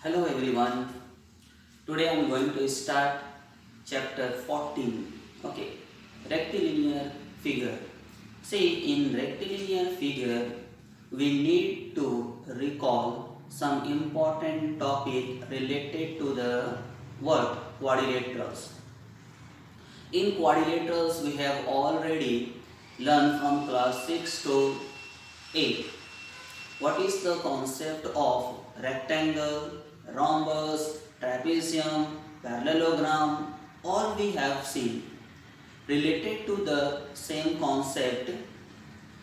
Hello everyone. Today I am going to start chapter 14. Okay. Rectilinear figure. See, in rectilinear figure we need to recall some important topic related to the word quadrilaterals. In quadrilaterals we have already learned from class 6 to 8 what is the concept of rectangle, rhombus, trapezium, parallelogram, all we have seen. Related to the same concept,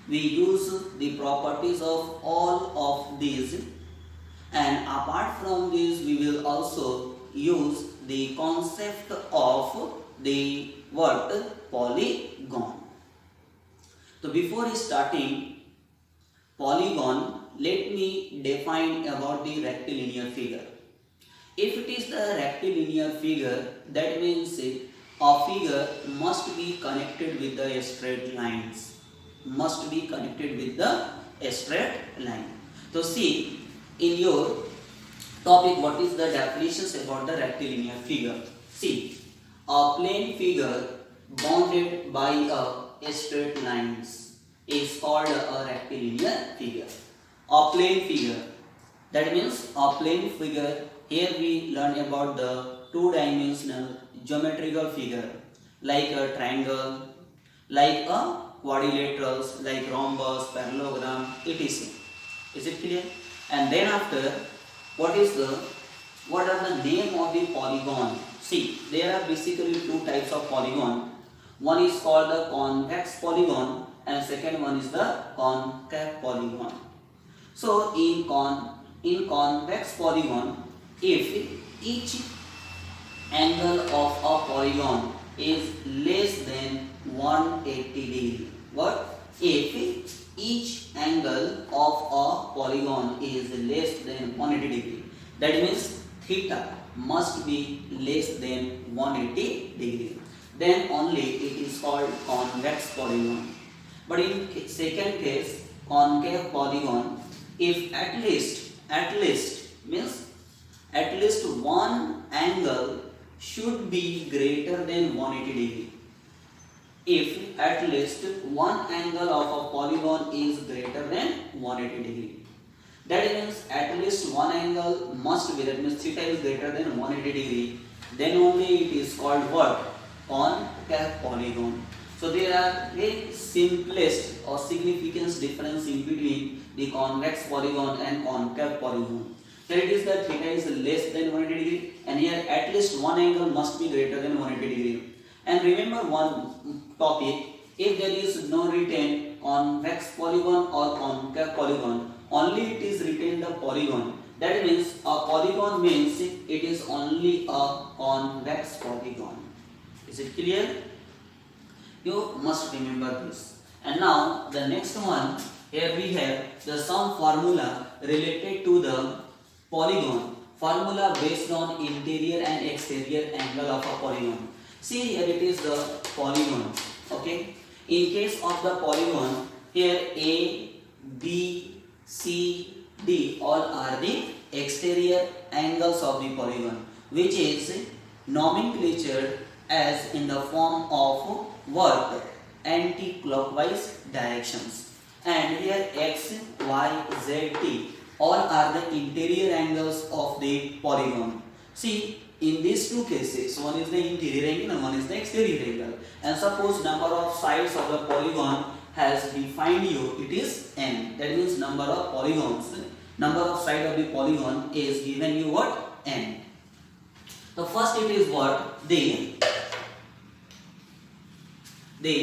we use the properties of all of these, and apart from this we will also use the concept of the word polygon. So before starting polygon, let me define about the rectilinear figure. If it is the rectilinear figure, that means a figure must be connected with the straight lines. Must be connected with the straight line. So see, in your topic, what is the definitions about the rectilinear figure? See, a plane figure bounded by a straight lines is called a rectilinear figure. A plane figure, that means a plane figure. Here we learn about the two-dimensional geometrical figure like a triangle, like a quadrilaterals, like rhombus, parallelogram, etc. Is it clear? And then after, what are the name of the polygon? See, there are basically two types of polygon. One is called the convex polygon and second one is the concave polygon. So in convex polygon, if each angle of a polygon is less than 180 degree, what? If each angle of a polygon is less than 180 degree, that means theta must be less than 180 degree, then only it is called convex polygon. But in second case, concave polygon, if at least means at least one angle should be greater than 180 degree. If at least one angle of a polygon is greater than 180 degree, that means at least one angle must be, that means theta is greater than 180 degree, then only it is called what? Concave polygon. So there are very simplest or significant difference in between the convex polygon and concave polygon. Here it is that theta is less than 180 degree, and here at least one angle must be greater than 180 degree. And remember one topic, if there is no written convex polygon or concave polygon, only it is written the polygon. That means a polygon means it is only a convex polygon. Is it clear? You must remember this. And now the next one, here we have the some formula related to the polygon. Formula based on interior and exterior angle of a polygon. See, here it is the polygon. Okay. In case of the polygon, here A, B, C, D all are the exterior angles of the polygon, which is nomenclature as in the form of what? Anti-clockwise directions. And here X, Y, Z, T all are the interior angles of the polygon. See, in these two cases, one is the interior angle and one is the exterior angle. And suppose number of sides of the polygon has defined you, it is n. That means number of polygons, number of side of the polygon is given you what? N. The first it is what? The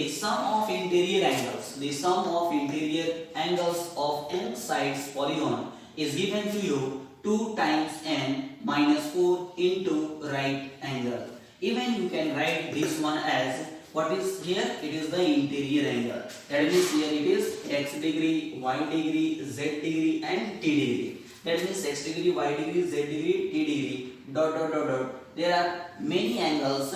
sum of interior angles. The sum of interior angles of n sides polygon is given to you 2 times n minus 4 into right angle. Even you can write this one as what is here? It is the interior angle. That means here it is x degree, y degree, z degree and t degree. That means x degree, y degree, z degree, t degree, dot dot dot dot. There are many angles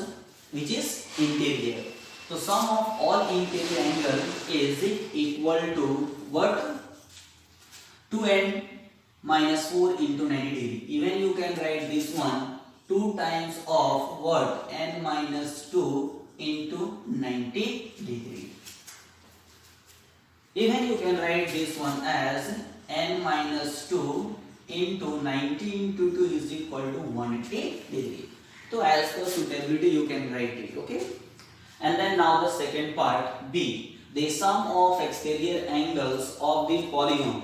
which is interior. So sum of all interior angle is equal to what? 2n minus 4 into 90 degree. Even you can write this one 2 times of what? N minus 2 into 90 degree. Even you can write this one as n minus 2 into 90 into 2 is equal to 180 degree. So as per suitability you can write it, okay? And then now the second part, B. The sum of exterior angles of the polygon.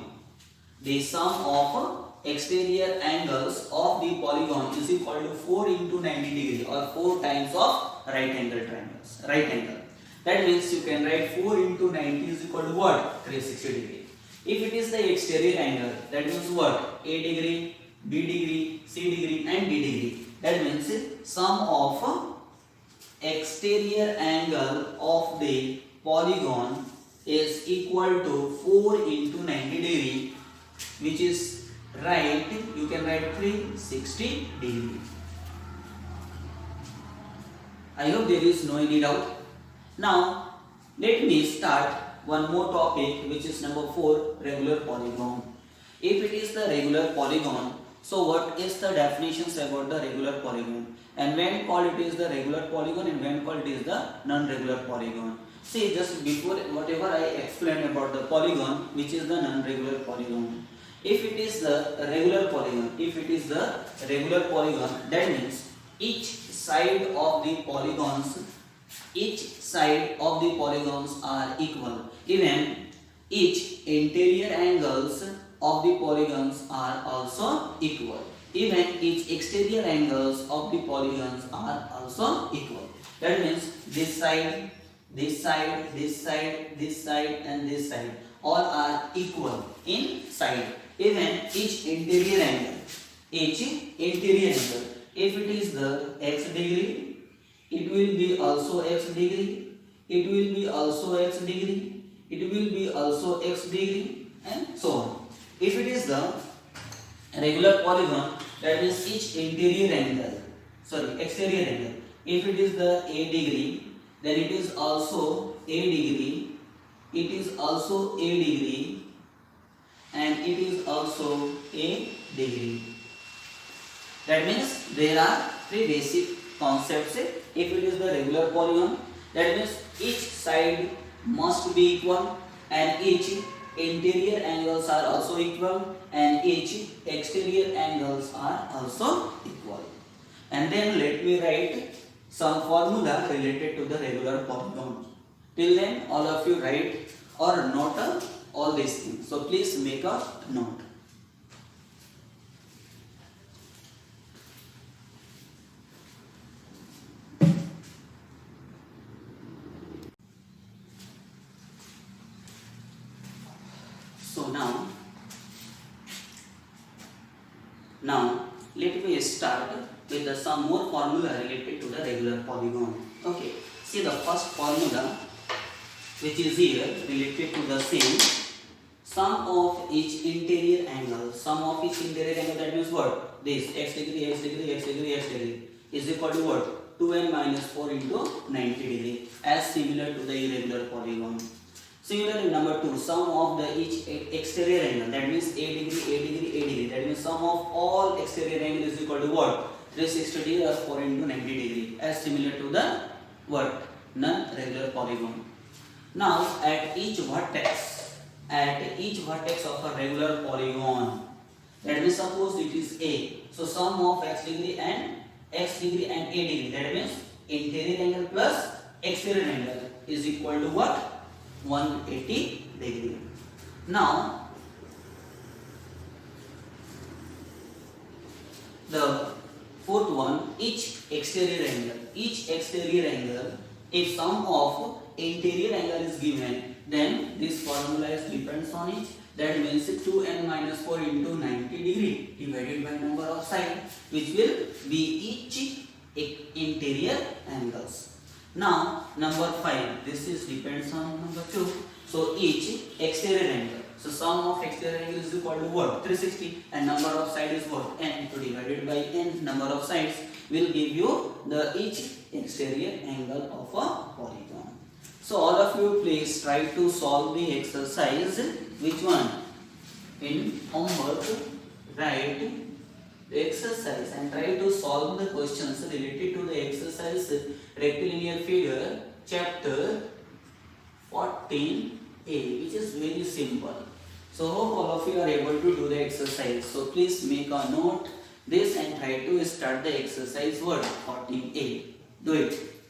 The sum of exterior angles of the polygon is equal to 4 into 90 degree or 4 times of right angle triangles. Right angle. That means you can write 4 into 90 is equal to what? 360 degree. If it is the exterior angle, that means what? A degree, B degree, C degree and D degree. That means sum of exterior angle of the polygon is equal to 4 into 90 degree, which is right, you can write 360 degree. I hope there is no any doubt. Now let me start one more topic, which is number 4, regular polygon. If it is the regular polygon, so what is the definitions about the regular polygon, and when called it is the regular polygon and when called it is the non-regular polygon. See, just before whatever I explained about the polygon, which is the non-regular polygon. If it is the regular polygon, that means each side of the polygons are equal. Even each interior angles of the polygons are also equal. Even each exterior angles of the polygons are also equal. That means this side, and this side all are equal in side. Even each interior angle, if it is the x degree, it will be also x degree, it will be also x degree, it will be also x degree, and so on. If it is the regular polygon, that means each exterior angle, if it is the a degree, then it is also a degree, it is also a degree, and it is also a degree. That means there are 3 basic concepts. If it is the regular polygon, that means each side must be equal and each interior angles are also equal and each exterior angles are also equal. And then let me write some formula related to the regular polygon. Till then all of you write or note all these things. So please make a note. So now let me start with some more formula related to the regular polygon. Okay, see the first formula, which is here related to the same sum of each interior angle. That means what? This x degree is equal to what? 2n minus 4 into 90 degree, as similar to the irregular polygon. Similarly, number 2, sum of the each exterior angle, that means a degree, that means sum of all exterior angle is equal to what? 360 degree or 4 into 90 degree, as similar to the what? Non-regular polygon. Now at each vertex of a regular polygon, that means suppose it is A, so sum of x degree and a degree, that means interior angle plus exterior angle is equal to what? 180 degree. Now the fourth one, each exterior angle, if sum of interior angle is given, then this formula is depends on it. That means 2n minus 4 into 90 degree divided by number of sides, which will be each interior angles. Now number 5, this is depends on number 2. So each exterior angle, so sum of exterior angle is equal to what? 360, and number of sides is what? N. So divided by n number of sides will give you the each exterior angle of a polygon. So all of you please try to solve the exercise. Which one? In homework write the exercise and try to solve the questions related to the exercise rectilinear figure chapter 14a, which is very simple. So hope all of you are able to do the exercise. So please make a note this and try to start the exercise word 14a. Do it.